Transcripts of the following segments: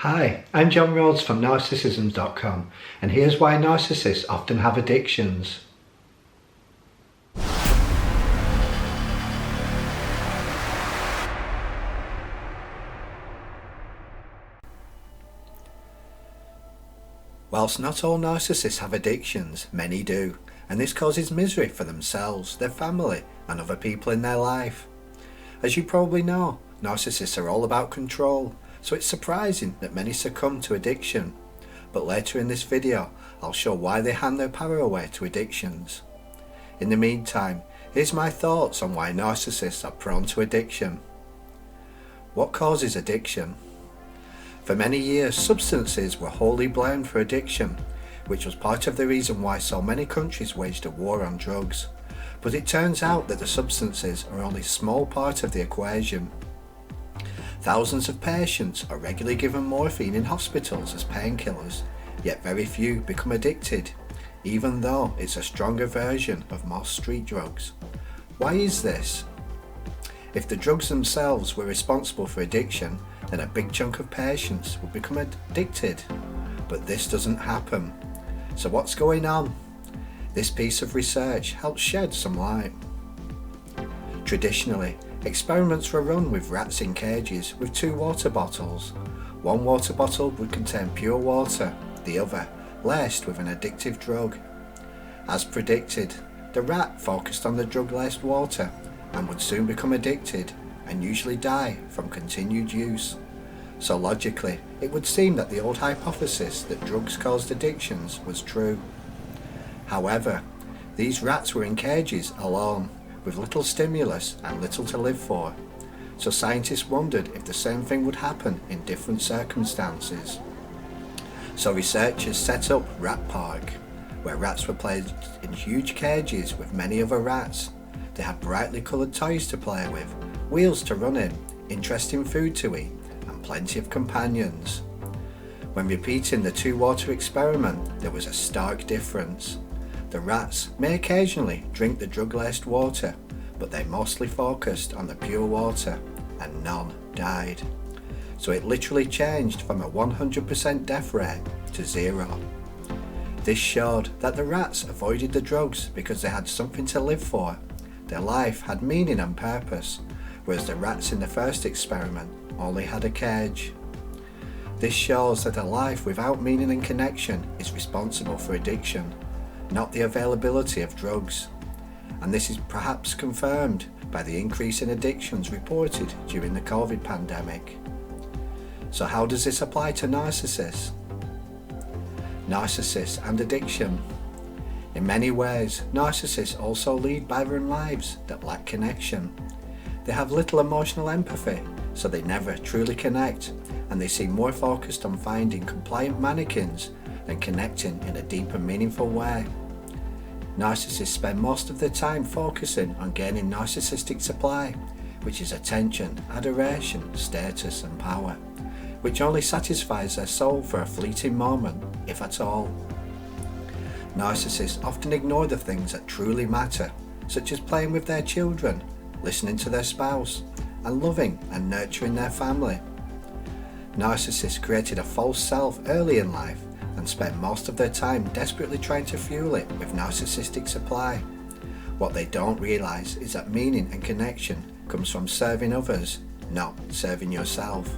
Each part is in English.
Hi, I'm John Rhodes from Narcissism.com, and here's why narcissists often have addictions. Whilst not all narcissists have addictions, many do, and this causes misery for themselves, their family, and other people in their life. As you probably know, narcissists are all about control, so it's surprising that many succumb to addiction. But later in this video, I'll show why they hand their power away to addictions. In the meantime, here's my thoughts on why narcissists are prone to addiction. What causes addiction? For many years, substances were wholly blamed for addiction, which was part of the reason why so many countries waged a war on drugs. But it turns out that the substances are only a small part of the equation. Thousands of patients are regularly given morphine in hospitals as painkillers, yet very few become addicted, even though it's a stronger version of most street drugs. Why is this? If the drugs themselves were responsible for addiction, then a big chunk of patients would become addicted. But this doesn't happen. So what's going on? This piece of research helps shed some light. Traditionally, experiments were run with rats in cages with two water bottles. One water bottle would contain pure water, the other laced with an addictive drug. As predicted, the rat focused on the drug-laced water and would soon become addicted and usually die from continued use. So logically, it would seem that the old hypothesis that drugs caused addictions was true. However, these rats were in cages alone, with little stimulus and little to live for. So scientists wondered if the same thing would happen in different circumstances. So researchers set up Rat Park, where rats were placed in huge cages with many other rats. They had brightly coloured toys to play with, wheels to run in, interesting food to eat, and plenty of companions. When repeating the two-water experiment, there was a stark difference. The rats may occasionally drink the drug-laced water, but they mostly focused on the pure water, and none died. So it literally changed from a 100% death rate to 0. This showed that the rats avoided the drugs because they had something to live for. Their life had meaning and purpose, whereas the rats in the first experiment only had a cage. This shows that a life without meaning and connection is responsible for addiction, not the availability of drugs. And this is perhaps confirmed by the increase in addictions reported during the COVID pandemic. So how does this apply to narcissists? Narcissists and addiction. In many ways, narcissists also lead barren lives that lack connection. They have little emotional empathy, so they never truly connect, and they seem more focused on finding compliant mannequins than connecting in a deep and meaningful way. Narcissists spend most of their time focusing on gaining narcissistic supply, which is attention, adoration, status and power, which only satisfies their soul for a fleeting moment, if at all. Narcissists often ignore the things that truly matter, such as playing with their children, listening to their spouse, and loving and nurturing their family. Narcissists created a false self early in life and spend most of their time desperately trying to fuel it with narcissistic supply. What they don't realise is that meaning and connection comes from serving others, not serving yourself.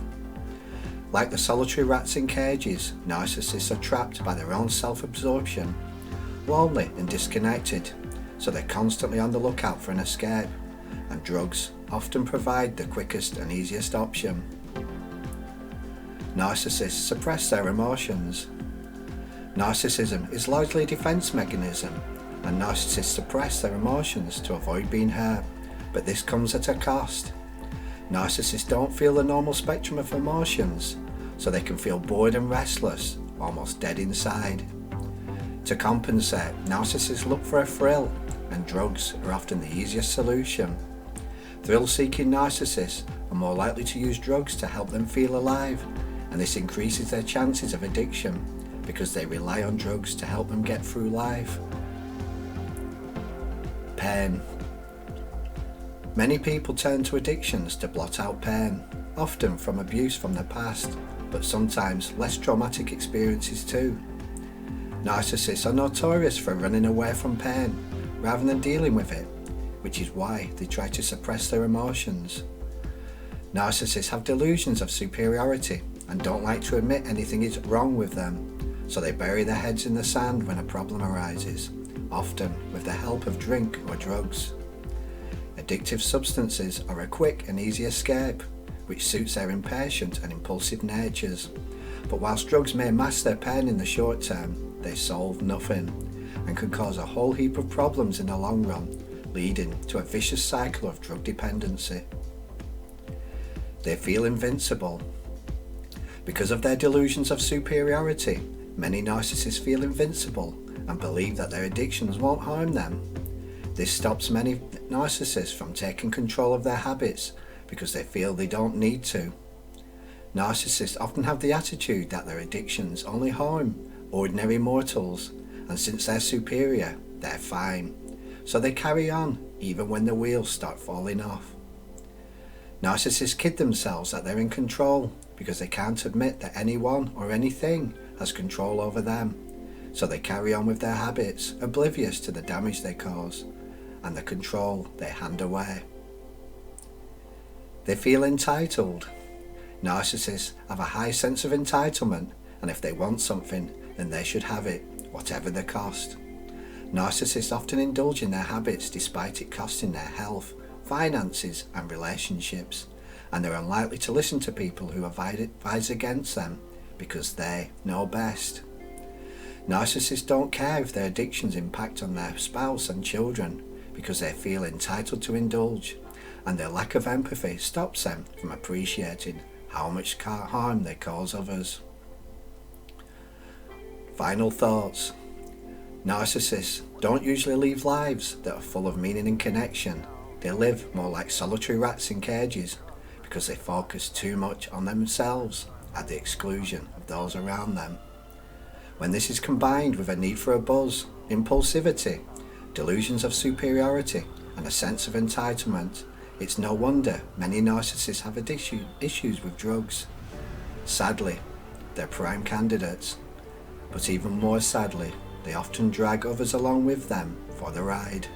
Like the solitary rats in cages, narcissists are trapped by their own self-absorption, lonely and disconnected, so they're constantly on the lookout for an escape, and drugs often provide the quickest and easiest option. Narcissists suppress their emotions. Narcissism is largely a defense mechanism, and narcissists suppress their emotions to avoid being hurt, but this comes at a cost. Narcissists don't feel the normal spectrum of emotions, so they can feel bored and restless, almost dead inside. To compensate, narcissists look for a thrill, and drugs are often the easiest solution. Thrill-seeking narcissists are more likely to use drugs to help them feel alive, and this increases their chances of addiction because they rely on drugs to help them get through life. Pain. Many people turn to addictions to blot out pain, often from abuse from the past, but sometimes less traumatic experiences too. Narcissists are notorious for running away from pain rather than dealing with it, which is why they try to suppress their emotions. Narcissists have delusions of superiority and don't like to admit anything is wrong with them, so they bury their heads in the sand when a problem arises, often with the help of drink or drugs. Addictive substances are a quick and easy escape, which suits their impatient and impulsive natures. But whilst drugs may mask their pain in the short term, they solve nothing and can cause a whole heap of problems in the long run, leading to a vicious cycle of drug dependency. They feel invincible. Because of their delusions of superiority, many narcissists feel invincible and believe that their addictions won't harm them. This stops many narcissists from taking control of their habits because they feel they don't need to. Narcissists often have the attitude that their addictions only harm ordinary mortals, and since they're superior, they're fine. So they carry on even when the wheels start falling off. Narcissists kid themselves that they're in control because they can't admit that anyone or anything has control over them. So they carry on with their habits, oblivious to the damage they cause and the control they hand away. They feel entitled. Narcissists have a high sense of entitlement, and if they want something, then they should have it, whatever the cost. Narcissists often indulge in their habits despite it costing their health, finances and relationships, and they're unlikely to listen to people who advise against them because they know best. Narcissists don't care if their addictions impact on their spouse and children because they feel entitled to indulge, and their lack of empathy stops them from appreciating how much harm they cause others. Final thoughts. Narcissists don't usually live lives that are full of meaning and connection. They live more like solitary rats in cages because they focus too much on themselves at the exclusion of those around them. When this is combined with a need for a buzz, impulsivity, delusions of superiority, and a sense of entitlement, it's no wonder many narcissists have issues with drugs. Sadly, they're prime candidates, but even more sadly, they often drag others along with them for the ride.